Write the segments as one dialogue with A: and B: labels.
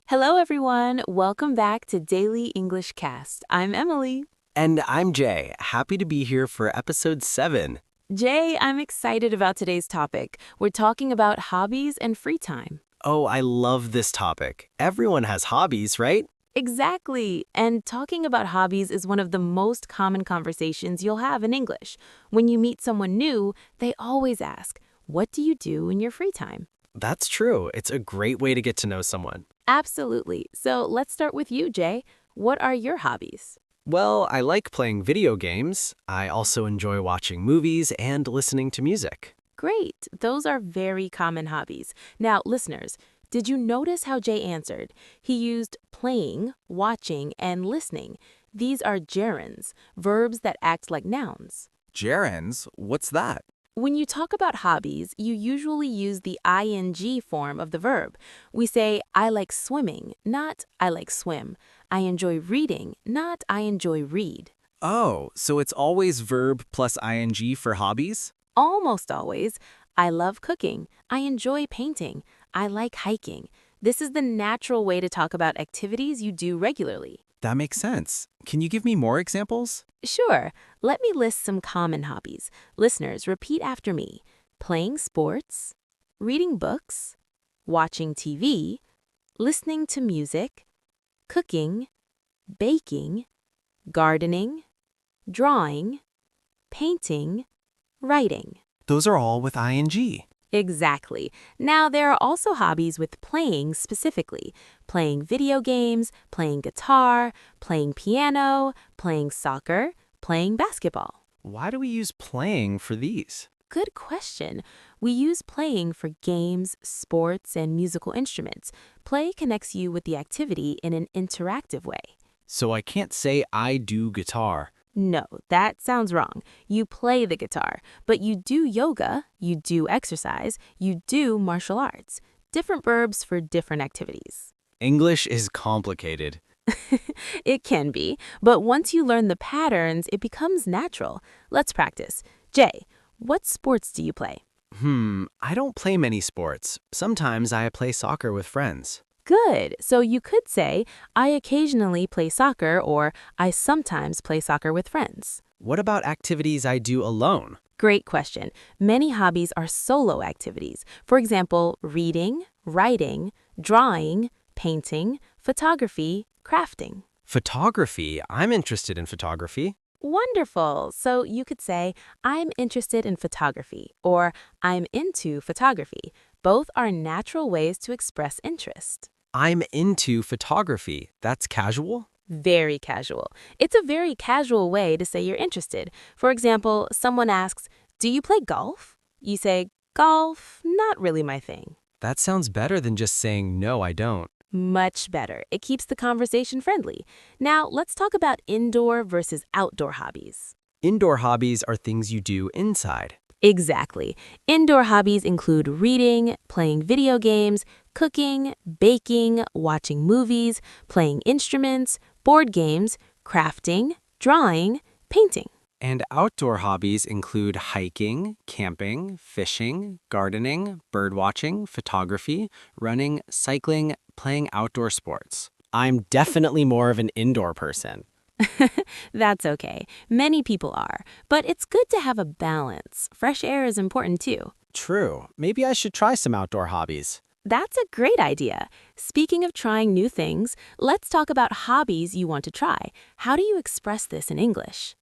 A: Hello, everyone. Welcome back to Daily English Cast. I'm Emily.
B: And I'm Jay. Happy to be here for episode 7.
A: Jay, I'm excited about today's topic. We're talking about hobbies and free time.
B: Oh, I love this topic. Everyone has hobbies, right?
A: Exactly. And talking about hobbies is one of the most common conversations you'll have in English. When you meet someone new, they always ask, "What do you do in your free time?"
B: That's true. It's a great way to get to know someone.
A: Absolutely. So let's start with you, Jay. What are your hobbies?
B: Well, I like playing video games. I also enjoy watching movies and listening to music.
A: Great. Those are very common hobbies. Now, listeners, did you notice how Jay answered? He used playing, watching, and listening. These are gerunds, verbs that act like nouns.
C: Gerunds? What's that?
A: When you talk about hobbies, you usually use the ing form of the verb. We say, I like swimming, not I like swim. I enjoy reading, not I enjoy read.
C: Oh, so it's always verb plus ing for hobbies?
A: Almost always. I love cooking. I enjoy painting. I like hiking. This is the natural way to talk about activities you do regularly.
C: That makes sense. Can you give me more examples?
A: Sure, let me list some common hobbies. Listeners, repeat after me. Playing sports, reading books, watching TV, listening to music, cooking, baking, gardening, drawing, painting, writing.
C: Those are all with ing.
A: Exactly. Now, there are also hobbies with playing specifically. Playing video games, playing guitar, playing piano, playing soccer, playing basketball.
C: Why do we use playing for these?
A: Good question. We use playing for games, sports, and musical instruments. Play connects you with the activity in an interactive way.
C: So I can't say I do guitar.
A: No, that sounds wrong. You play the guitar, but you do yoga, you do exercise, you do martial arts. Different verbs for different activities.
C: English is complicated.
A: It can be, but once you learn the patterns, it becomes natural. Let's practice. Jay, what sports do you play?
B: I don't play many sports. Sometimes I play soccer with friends.
A: Good. So you could say, I occasionally play soccer, or I sometimes play soccer with friends.
B: What about activities I do alone?
A: Great question. Many hobbies are solo activities. For example, reading, writing, drawing, painting, photography, crafting.
B: Photography. I'm interested in photography.
A: Wonderful. So you could say, I'm interested in photography, or I'm into photography. Both are natural ways to express interest.
B: I'm into photography. That's casual?
A: Very casual. It's a very casual way to say you're interested. For example, someone asks, do you play golf? You say, golf, not really my thing.
B: That sounds better than just saying, no, I don't.
A: Much better. It keeps the conversation friendly. Now, let's talk about indoor versus outdoor hobbies.
B: Indoor hobbies are things you do inside.
A: Exactly. Indoor hobbies include reading, playing video games, cooking, baking, watching movies, playing instruments, board games, crafting, drawing, painting.
B: And outdoor hobbies include hiking, camping, fishing, gardening, birdwatching, photography, running, cycling, playing outdoor sports. I'm definitely more of an indoor person.
A: That's okay. Many people are. But it's good to have a balance. Fresh air is important too.
B: True. Maybe I should try some outdoor hobbies.
A: That's a great idea. Speaking of trying new things, let's talk about hobbies you want to try. How do you express this in English?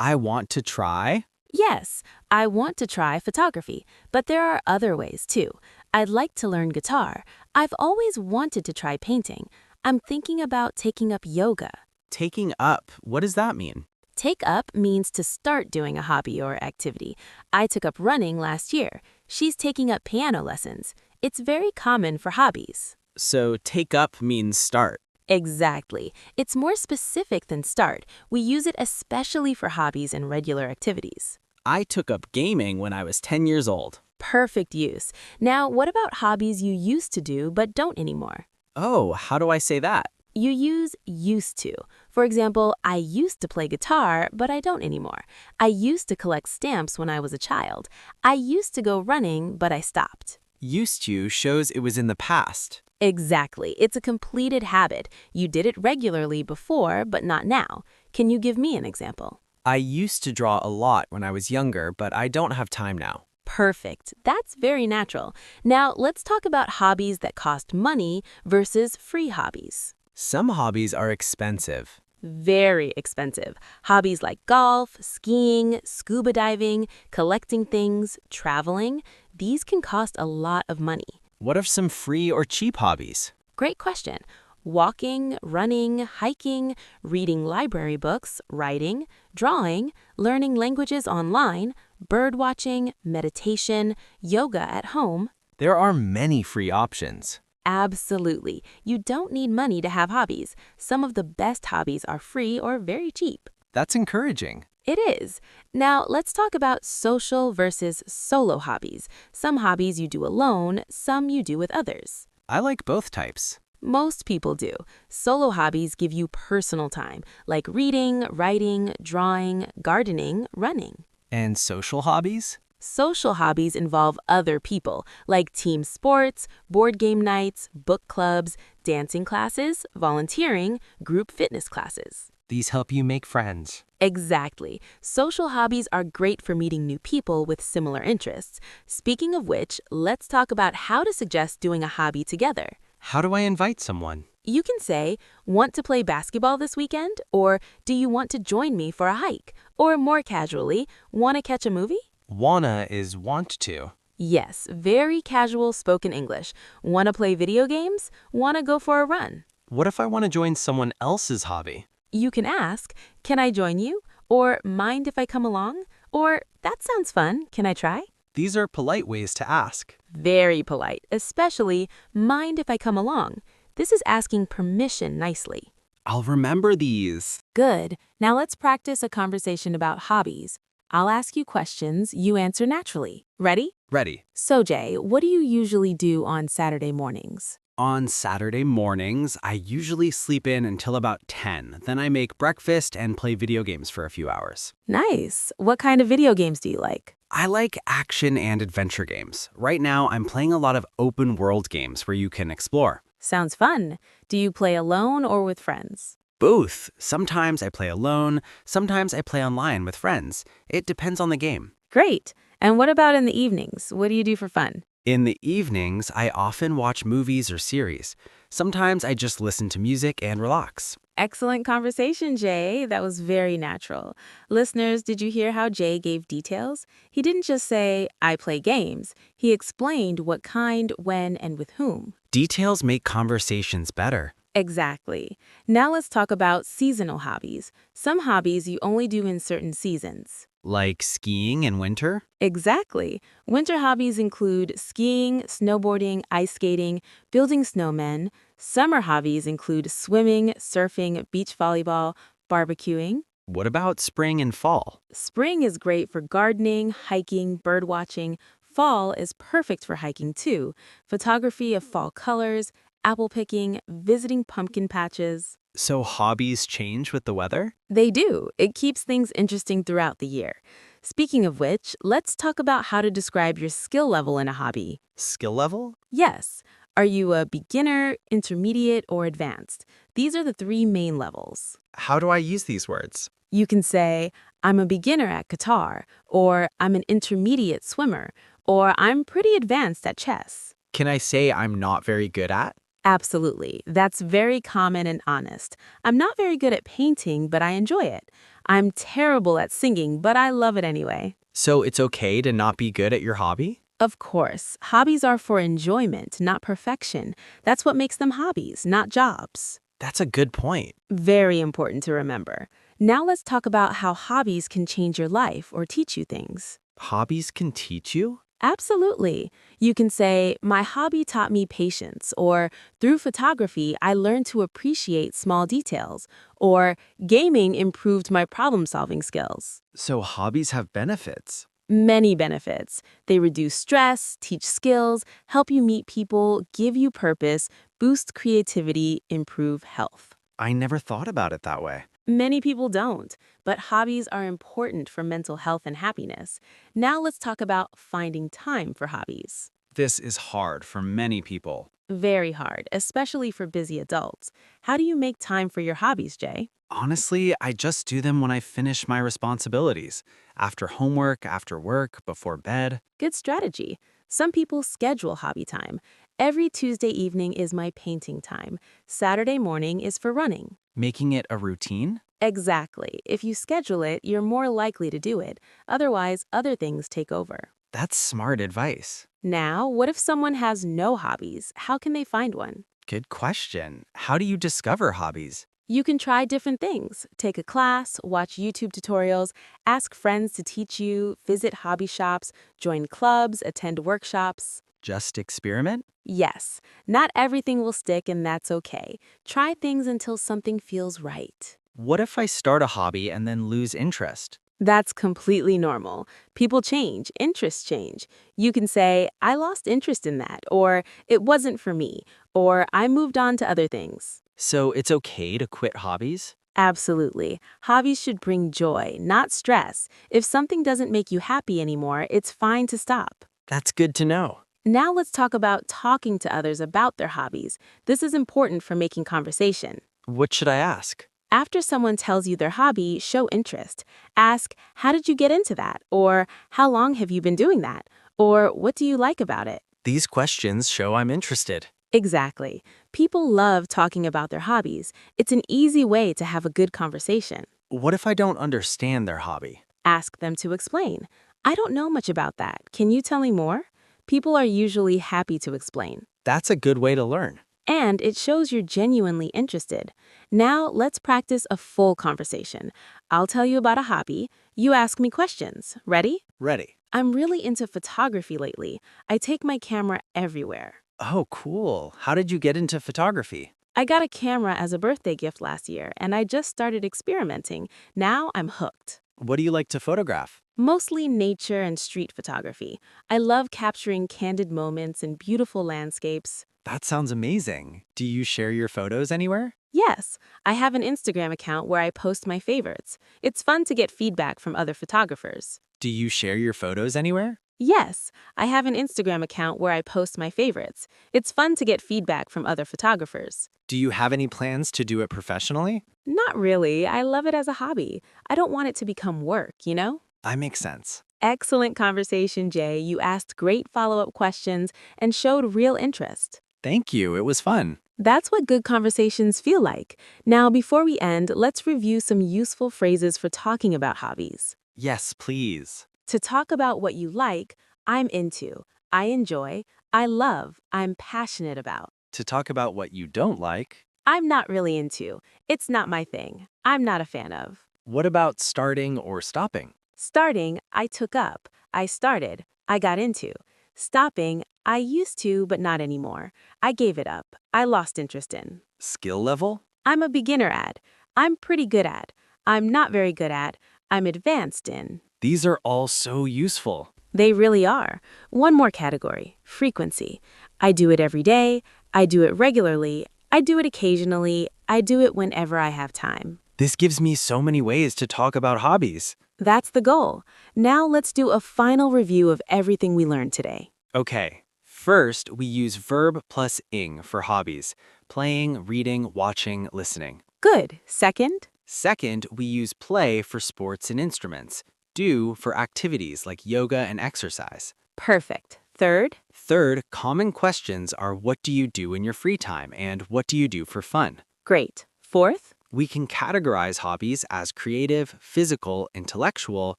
B: I want to try.
A: Yes, I want to try photography, but there are other ways too. I'd like to learn guitar. I've always wanted to try painting. I'm thinking about taking up yoga.
B: Taking up, what does that mean?
A: Take up means to start doing a hobby or activity. I took up running last year. She's taking up piano lessons. It's very common for hobbies.
B: So take up means start.
A: Exactly. It's more specific than start. We use it especially for hobbies and regular activities.
B: I took up gaming when I was 10 years old.
A: Perfect use. Now, what about hobbies you used to do but don't anymore?
B: Oh, how do I say that?
A: You use used to. For example, I used to play guitar, but I don't anymore. I used to collect stamps when I was a child. I used to go running, but I stopped.
B: Used to shows it was in the past.
A: Exactly. It's a completed habit. You did it regularly before, but not now. Can you give me an example?
C: I used to draw a lot when I was younger, but I don't have time now.
A: Perfect. That's very natural. Now, let's talk about hobbies that cost money versus free hobbies.
C: Some hobbies are expensive.
A: Very expensive. Hobbies like golf, skiing, scuba diving, collecting things, traveling, these can cost a lot of money.
C: What are some free or cheap hobbies?
A: Great question. Walking, running, hiking, reading library books, writing, drawing, learning languages online, bird watching, meditation, yoga at home.
C: There are many free options.
A: Absolutely. You don't need money to have hobbies. Some of the best hobbies are free or very cheap.
C: That's encouraging.
A: It is. Now, let's talk about social versus solo hobbies. Some hobbies you do alone, some you do with others.
C: I like both types.
A: Most people do. Solo hobbies give you personal time, like reading, writing, drawing, gardening, running.
C: And social hobbies?
A: Social hobbies involve other people, like team sports, board game nights, book clubs, dancing classes, volunteering, group fitness classes.
C: These help you make friends.
A: Exactly. Social hobbies are great for meeting new people with similar interests. Speaking of which, let's talk about how to suggest doing a hobby together.
C: How do I invite someone?
A: You can say, "Want to play basketball this weekend?" Or, "Do you want to join me for a hike?" Or more casually, "Want to catch a movie?"
C: Wanna is want to.
A: Yes, very casual spoken English. Want to play video games? Want to go for a run?
C: What if I want to join someone else's hobby?
A: You can ask, "Can I join you?" Or, "Mind if I come along?" Or, "That sounds fun. Can I try?"
C: These are polite ways to ask.
A: Very polite, especially, "Mind if I come along?" This is asking permission nicely.
C: I'll remember these.
A: Good. Now let's practice a conversation about hobbies. I'll ask you questions, you answer naturally. Ready?
C: Ready.
A: So, Jay, what do you usually do on Saturday mornings?
B: On Saturday mornings, I usually sleep in until about 10. Then I make breakfast and play video games for a few hours.
A: Nice. What kind of video games do you like?
B: I like action and adventure games. Right now, I'm playing a lot of open world games where you can explore.
A: Sounds fun. Do you play alone or with friends?
B: Both. Sometimes I play alone, sometimes I play online with friends. It depends on the game.
A: Great. And what about in the evenings? What do you do for fun?
B: In the evenings, I often watch movies or series. Sometimes I just listen to music and relax.
A: Excellent conversation, Jay. That was very natural. Listeners, did you hear how Jay gave details? He didn't just say, "I play games." He explained what kind, when, and with whom.
B: Details make conversations better.
A: Exactly. Now let's talk about seasonal hobbies. Some hobbies you only do in certain seasons.
B: Like skiing in winter?
A: Exactly. Winter hobbies include skiing, snowboarding, ice skating, building snowmen. Summer hobbies include swimming, surfing, beach volleyball, barbecuing.
B: What about spring and fall?
A: Spring is great for gardening, hiking, birdwatching. Fall is perfect for hiking too. Photography of fall colors, apple picking, visiting pumpkin patches.
B: So hobbies change with the weather?
A: They do. It keeps things interesting throughout the year. Speaking of which, let's talk about how to describe your skill level in a hobby.
B: Skill level?
A: Yes. Are you a beginner, intermediate, or advanced? These are the three main levels.
B: How do I use these words?
A: You can say, "I'm a beginner at guitar," or "I'm an intermediate swimmer," or "I'm pretty advanced at chess."
B: Can I say I'm not very good at?
A: Absolutely. That's very common and honest. "I'm not very good at painting, but I enjoy it." "I'm terrible at singing, but I love it anyway."
B: So it's okay to not be good at your hobby?
A: Of course, hobbies are for enjoyment, not perfection. That's what makes them hobbies, not jobs.
B: That's a good point.
A: Very important to remember. Now let's talk about how hobbies can change your life or teach you things.
B: Hobbies can teach you?
A: Absolutely. You can say, "My hobby taught me patience," or "Through photography, I learned to appreciate small details," or "Gaming improved my problem-solving skills."
B: So hobbies have benefits.
A: Many benefits. They reduce stress, teach skills, help you meet people, give you purpose, boost creativity, improve health.
B: I never thought about it that way.
A: Many people don't, but hobbies are important for mental health and happiness. Now let's talk about finding time for hobbies.
C: This is hard for many people.
A: Very hard, especially for busy adults. How do you make time for your hobbies, Jay?
C: Honestly, I just do them when I finish my responsibilities. After homework, after work, before bed.
A: Good strategy. Some people schedule hobby time. Every Tuesday evening is my painting time. Saturday morning is for running.
C: Making it a routine?
A: Exactly. If you schedule it, you're more likely to do it. Otherwise, other things take over.
C: That's smart advice.
A: Now, what if someone has no hobbies? How can they find one?
C: Good question. How do you discover hobbies?
A: You can try different things. Take a class, watch YouTube tutorials, ask friends to teach you, visit hobby shops, join clubs, attend workshops.
C: Just experiment?
A: Yes, not everything will stick, and that's okay. Try things until something feels right.
C: What if I start a hobby and then lose interest?
A: That's completely normal. People change, interests change. You can say, I lost interest in that, or it wasn't for me, or I moved on to other things.
C: So it's okay to quit hobbies?
A: Absolutely. Hobbies should bring joy, not stress. If something doesn't make you happy anymore, it's fine to stop.
C: That's good to know.
A: Now let's talk about talking to others about their hobbies. This is important for making conversation.
C: What should I ask?
A: After someone tells you their hobby, show interest. Ask, how did you get into that? Or how long have you been doing that? Or what do you like about it?
C: These questions show I'm interested.
A: Exactly. People love talking about their hobbies. It's an easy way to have a good conversation.
C: What if I don't understand their hobby?
A: Ask them to explain. I don't know much about that. Can you tell me more? People are usually happy to explain.
C: That's a good way to learn.
A: And it shows you're genuinely interested. Now, let's practice a full conversation. I'll tell you about a hobby. You ask me questions. Ready?
C: Ready.
A: I'm really into photography lately. I take my camera everywhere.
C: Oh, cool. How did you get into photography?
A: I got a camera as a birthday gift last year, and I just started experimenting. Now I'm hooked.
C: What do you like to photograph?
A: Mostly nature and street photography. I love capturing candid moments and beautiful landscapes.
C: That sounds amazing. Do you share your photos anywhere?
A: Yes, I have an Instagram account where I post my favorites. It's fun to get feedback from other photographers.
C: Do you share your photos anywhere?
A: Yes, I have an Instagram account where I post my favorites. It's fun to get feedback from other photographers.
C: Do you have any plans to do it professionally?
A: Not really. I love it as a hobby. I don't want it to become work, you know?
C: That makes sense.
A: Excellent conversation, Jay. You asked great follow-up questions and showed real interest.
C: Thank you. It was fun.
A: That's what good conversations feel like. Now, before we end, let's review some useful phrases for talking about hobbies.
C: Yes, please.
A: To talk about what you like, I'm into, I enjoy, I love, I'm passionate about.
C: To talk about what you don't like,
A: I'm not really into, it's not my thing, I'm not a fan of.
C: what about starting or stopping?
A: Starting, I took up, I started, I got into. Stopping, I used to, but not anymore. I gave it up, I lost interest in.
C: Skill level?
A: I'm a beginner at, I'm pretty good at, I'm not very good at, I'm advanced in.
C: These are all so useful.
A: They really are. One more category, frequency. I do it every day, I do it regularly, I do it occasionally, I do it whenever I have time.
C: This gives me so many ways to talk about hobbies.
A: That's the goal. Now let's do a final review of everything we learned today.
C: Okay. First, we use verb plus ing for hobbies. Playing, reading, watching, listening.
A: Good. Second?
C: Second, we use play for sports and instruments. Do for activities like yoga and exercise.
A: Perfect. Third?
C: Third, common questions are what do you do in your free time and what do you do for fun?
A: Great. Fourth?
C: We can categorize hobbies as creative, physical, intellectual,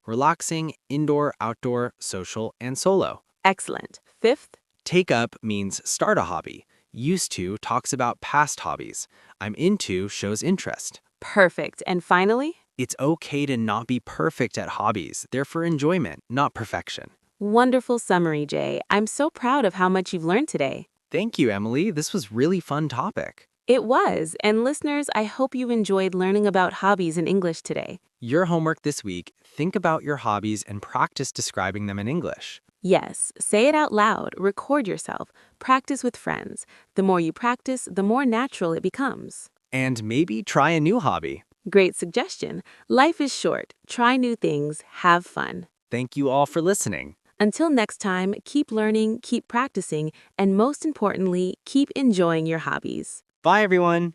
C: relaxing, indoor, outdoor, social, and solo.
A: Excellent. Fifth?
C: Take up means start a hobby. Used to talks about past hobbies. I'm into shows interest.
A: Perfect. And finally?
C: It's okay to not be perfect at hobbies. They're for enjoyment, not perfection.
A: Wonderful summary, Jay. I'm so proud of how much you've learned today.
C: Thank you, Emily. This was really fun topic.
A: It was. And listeners, I hope you enjoyed learning about hobbies in English today.
C: Your homework this week, think about your hobbies and practice describing them in English.
A: Yes, say it out loud, record yourself, practice with friends. The more you practice, the more natural it becomes.
C: And maybe try a new hobby.
A: Great suggestion. Life is short. Try new things. Have fun.
C: Thank you all for listening.
A: Until next time, keep learning, keep practicing, and most importantly, keep enjoying your hobbies.
C: Bye, everyone.